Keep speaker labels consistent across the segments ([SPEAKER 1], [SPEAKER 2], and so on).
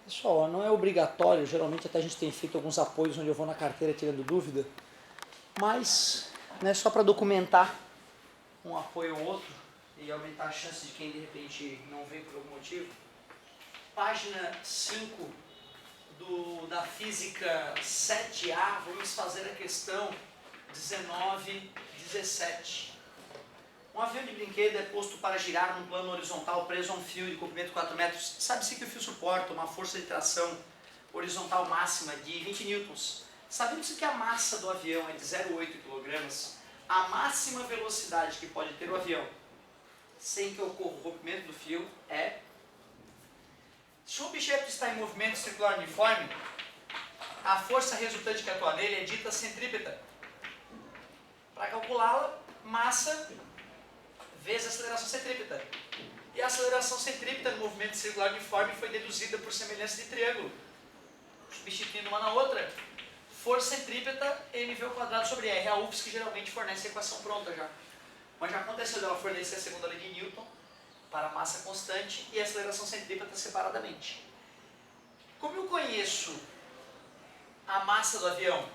[SPEAKER 1] Pessoal, não é obrigatório, geralmente até a gente tem feito alguns apoios onde eu vou na carteira tirando dúvida, mas né, só para documentar um apoio ou outro e aumentar a chance de quem de repente não veio por algum motivo. Página 5 da Física 7A, vamos fazer a questão 19, 17. Um avião de brinquedo é posto para girar num plano horizontal preso a um fio de comprimento de 4 metros. Sabe-se que o fio suporta uma força de tração horizontal máxima de 20 newtons. Sabendo-se que a massa do avião é de 0,8 kg, a máxima velocidade que pode ter o avião sem que ocorra o rompimento do fio é... Se o objeto está em movimento circular uniforme, a força resultante que atua nele é dita centrípeta. Para calculá-la, massa vezes a aceleração centrípeta. E a aceleração centrípeta no movimento circular uniforme foi deduzida por semelhança de triângulo. Substituindo uma na outra, força centrípeta mv² sobre R. A UFSC geralmente fornece a equação pronta já. Mas já aconteceu dela fornecer a segunda lei de Newton para massa constante e a aceleração centrípeta separadamente. Como eu conheço a massa do avião,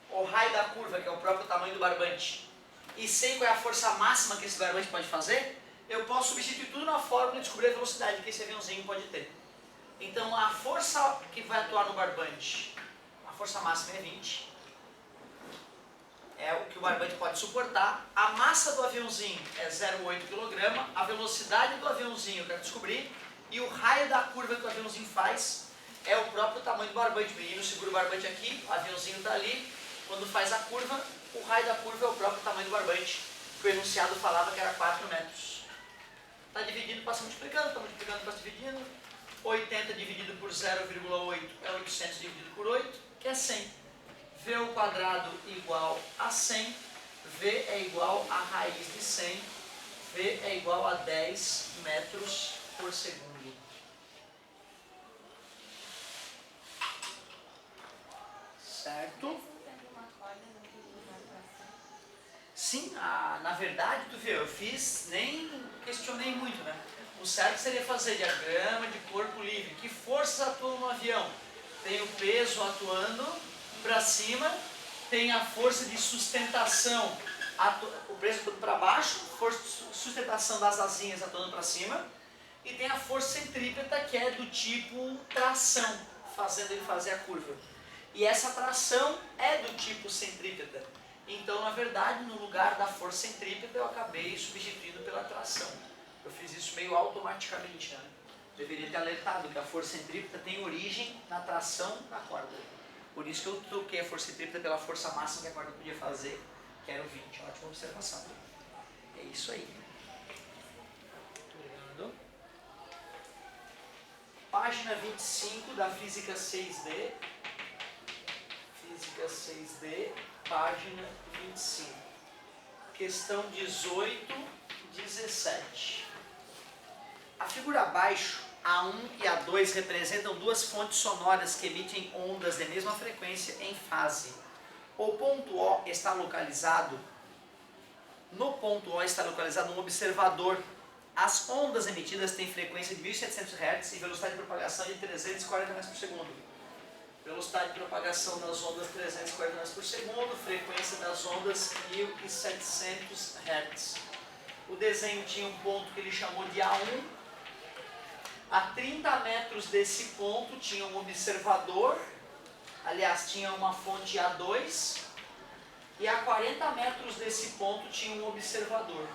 [SPEAKER 1] o raio da curva, que é o próprio tamanho do barbante, e sei qual é a força máxima que esse barbante pode fazer, eu posso substituir tudo na fórmula e descobrir a velocidade que esse aviãozinho pode ter. Então a força que vai atuar no barbante, a força máxima é 20, é o que o barbante pode suportar. A massa do aviãozinho é 0,8 kg, a velocidade do aviãozinho eu quero descobrir, e o raio da curva que o aviãozinho faz é o próprio tamanho do barbante. O menino segura o barbante aqui, o aviãozinho está ali, quando faz a curva, o raio da curva é o próprio tamanho do barbante, que o enunciado falava que era 4 metros. Está dividindo, passa multiplicando, está multiplicando, passa dividindo. 80 dividido por 0,8 é 800 dividido por 8, que é 100. V² igual a 100, V é igual a raiz de 100, V é igual a 10 metros por segundo. Certo? Sim, na verdade, tu vê, eu fiz, nem questionei muito, né? O certo seria fazer diagrama de corpo livre. Que forças atuam no avião? Tem o peso atuando para cima, tem a força de sustentação, o peso atuando para baixo, força de sustentação das asinhas atuando para cima, e tem a força centrípeta, que é do tipo tração, fazendo ele fazer a curva. E essa tração é do tipo centrípeta. Então, na verdade, no lugar da força centrípeta, eu acabei substituindo pela tração. Eu fiz isso meio automaticamente, né? Deveria ter alertado que a força centrípeta tem origem na tração da corda. Por isso que eu troquei a força centrípeta pela força máxima que a corda podia fazer, que era o 20. Ótima observação. É isso aí. Obrigado. Página 25 da Física 6D. Física 6D, página 25. Questão 18, 17. A figura abaixo, A1 e A2, representam duas fontes sonoras que emitem ondas de mesma frequência em fase. O ponto O está localizado, no ponto O está localizado um observador. As ondas emitidas têm frequência de 1700 Hz e velocidade de propagação de 340 metros por segundo. Velocidade de propagação das ondas 340 metros por segundo, frequência das ondas 1700 Hz. O desenho tinha um ponto que ele chamou de A1. A 30 metros desse ponto tinha um observador, aliás, tinha uma fonte A2, e a 40 metros desse ponto tinha um observador.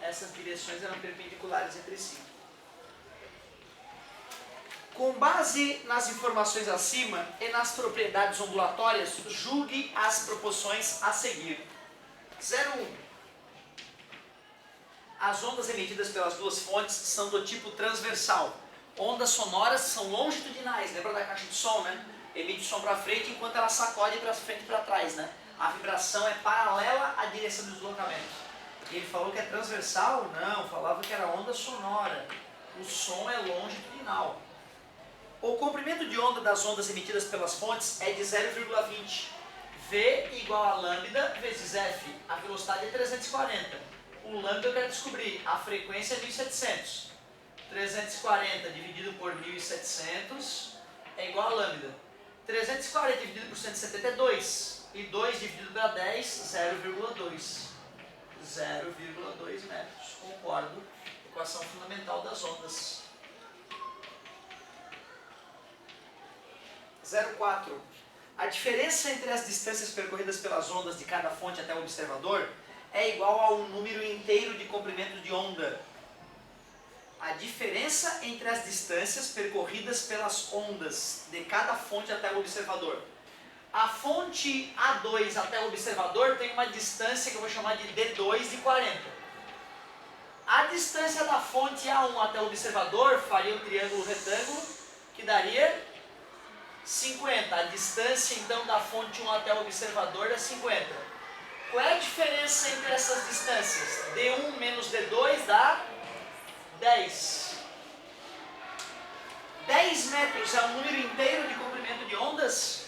[SPEAKER 1] Essas direções eram perpendiculares entre si. Com base nas informações acima e nas propriedades ondulatórias, julgue as proporções a seguir. 0,1. As ondas emitidas pelas duas fontes são do tipo transversal. Ondas sonoras são longitudinais. Lembra da caixa de som, né? Emite som para frente enquanto ela sacode para frente e para trás, né? A vibração é paralela à direção do deslocamento. E ele falou que é transversal? Não, falava que era onda sonora. O som é longitudinal. O comprimento de onda das ondas emitidas pelas fontes é de 0,20. V igual a lambda vezes F. A velocidade é 340. O lambda eu quero descobrir. A frequência é 1700. 340 dividido por 1.700 é igual a lambda. 340 dividido por 170 é 2. E 2 dividido pela 10, 0,2. 0,2 metros. Concordo. Equação fundamental das ondas. 0,4. A diferença entre as distâncias percorridas pelas ondas de cada fonte até o observador é igual a um número inteiro de comprimentos de onda. A diferença entre as distâncias percorridas pelas ondas de cada fonte até o observador. A fonte A2 até o observador tem uma distância que eu vou chamar de D2 de 40. A distância da fonte A1 até o observador faria um triângulo retângulo que daria 50. A distância então da fonte 1 até o observador é 50. Qual é a diferença entre essas distâncias? D1 menos D2 dá 10. 10 metros é um número inteiro de comprimento de ondas.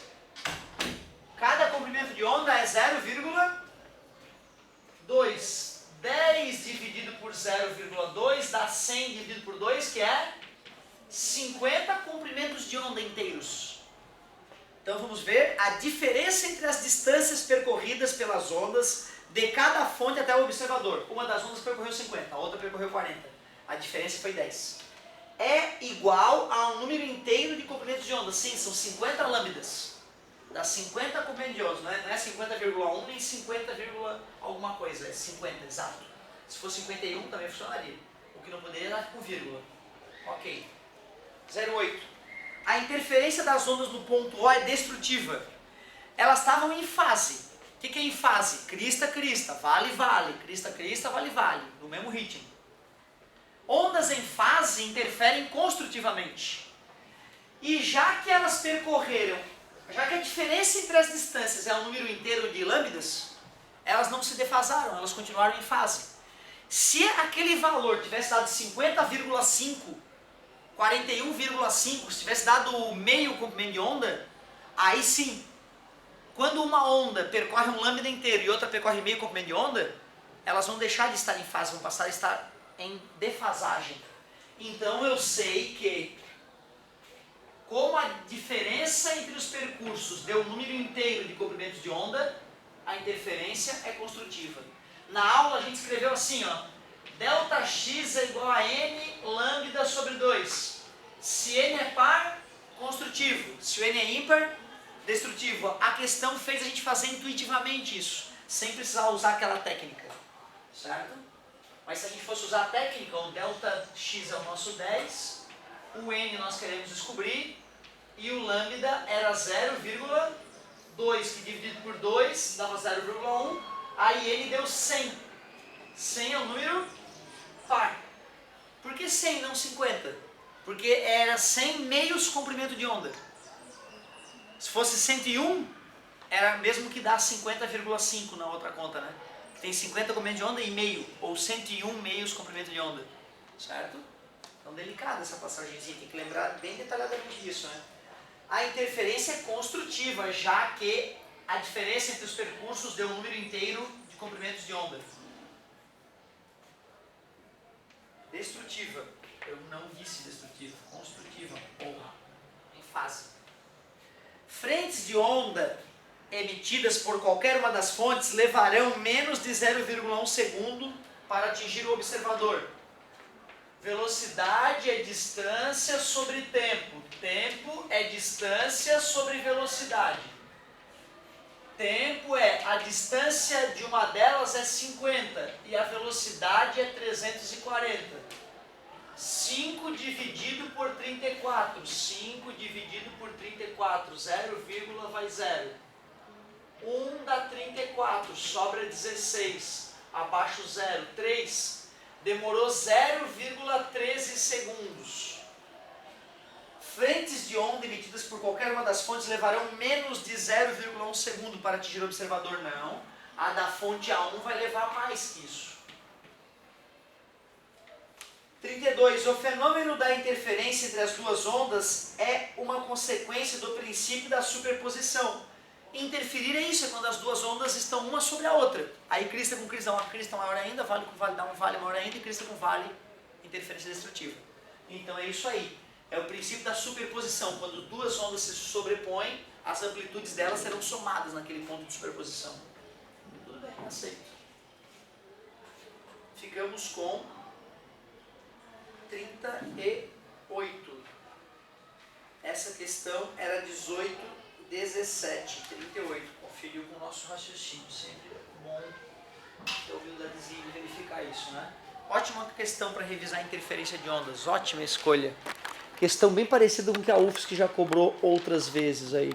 [SPEAKER 1] Cada comprimento de onda é 0,2. 10 dividido por 0,2 dá 100 dividido por 2, que é 50 comprimentos de onda inteiros. Então vamos ver a diferença entre as distâncias percorridas pelas ondas de cada fonte até o observador. Uma das ondas percorreu 50, a outra percorreu 40. A diferença foi 10. É igual a um número inteiro de comprimentos de onda. Sim, são 50 lambdas. Dá 50 comprimentos de onda. Não é 50,1 nem 50, alguma coisa. É 50, exato. Se fosse 51 também funcionaria. O que não poderia dar com vírgula. Ok. 0,8. A interferência das ondas no ponto O é destrutiva. Elas estavam em fase. O que é em fase? Crista, crista, vale, vale. Crista, crista, vale, vale. No mesmo ritmo. Ondas em fase interferem construtivamente. E já que elas percorreram, já que a diferença entre as distâncias é um número inteiro de lambdas, elas não se defasaram, elas continuaram em fase. Se aquele valor tivesse dado 50,5, 41,5, se tivesse dado meio comprimento de onda, aí sim, quando uma onda percorre um lambda inteiro e outra percorre meio comprimento de onda, elas vão deixar de estar em fase, vão passar a estar em defasagem. Então eu sei que, como a diferença entre os percursos deu um número inteiro de comprimentos de onda, a interferência é construtiva. Na aula a gente escreveu assim, ó, delta x é igual a n lambda sobre 2. Se n é par, construtivo. Se o n é ímpar, destrutivo. A questão fez a gente fazer intuitivamente isso, sem precisar usar aquela técnica. Certo? Mas se a gente fosse usar a técnica, o delta x é o nosso 10, o n nós queremos descobrir, e o lambda era 0,2, que dividido por 2 dava 0,1, aí n deu 100. 100 é um número par. Por que 100 não 50? Porque era 100 meios comprimento de onda. Se fosse 101, era mesmo que dá 50,5 na outra conta, né? Tem 50 comprimentos de onda e meio, ou 101 meios comprimento de onda, certo? Então delicada essa passagemzinha, tem que lembrar bem detalhadamente disso, né? A interferência é construtiva, já que a diferença entre os percursos deu um número inteiro de comprimentos de onda. Destrutiva, eu não disse destrutiva, construtiva, porra, em fase. Frentes de onda emitidas por qualquer uma das fontes levarão menos de 0,1 segundo para atingir o observador. Velocidade é distância sobre tempo. Tempo é distância sobre velocidade. Tempo é a distância de uma delas é 50 e a velocidade é 340. 5 dividido por 34. 5 dividido por 34. 0, vai 0. 1 dá 34, sobra 16, abaixo 0, 3, demorou 0,13 segundos. Frentes de onda emitidas por qualquer uma das fontes levarão menos de 0,1 segundo para atingir o observador, não. A da fonte A1 vai levar mais que isso. 32. O fenômeno da interferência entre as duas ondas é uma consequência do princípio da superposição. Interferir é isso, é quando as duas ondas estão uma sobre a outra. Aí crista com crista dá uma crista maior ainda, vale com vale dá um vale maior ainda, e crista com vale, interferência destrutiva. Então é isso aí. É o princípio da superposição. Quando duas ondas se sobrepõem, as amplitudes delas serão somadas naquele ponto de superposição. Tudo bem, aceito. Ficamos com 38. Essa questão era 18, 17, 38. Conferiu com o nosso raciocínio. Sempre bom ter o humildadezinho de verificar isso, né? Ótima questão para revisar a interferência de ondas. Ótima escolha. Questão bem parecida com que a UFSC já cobrou outras vezes aí.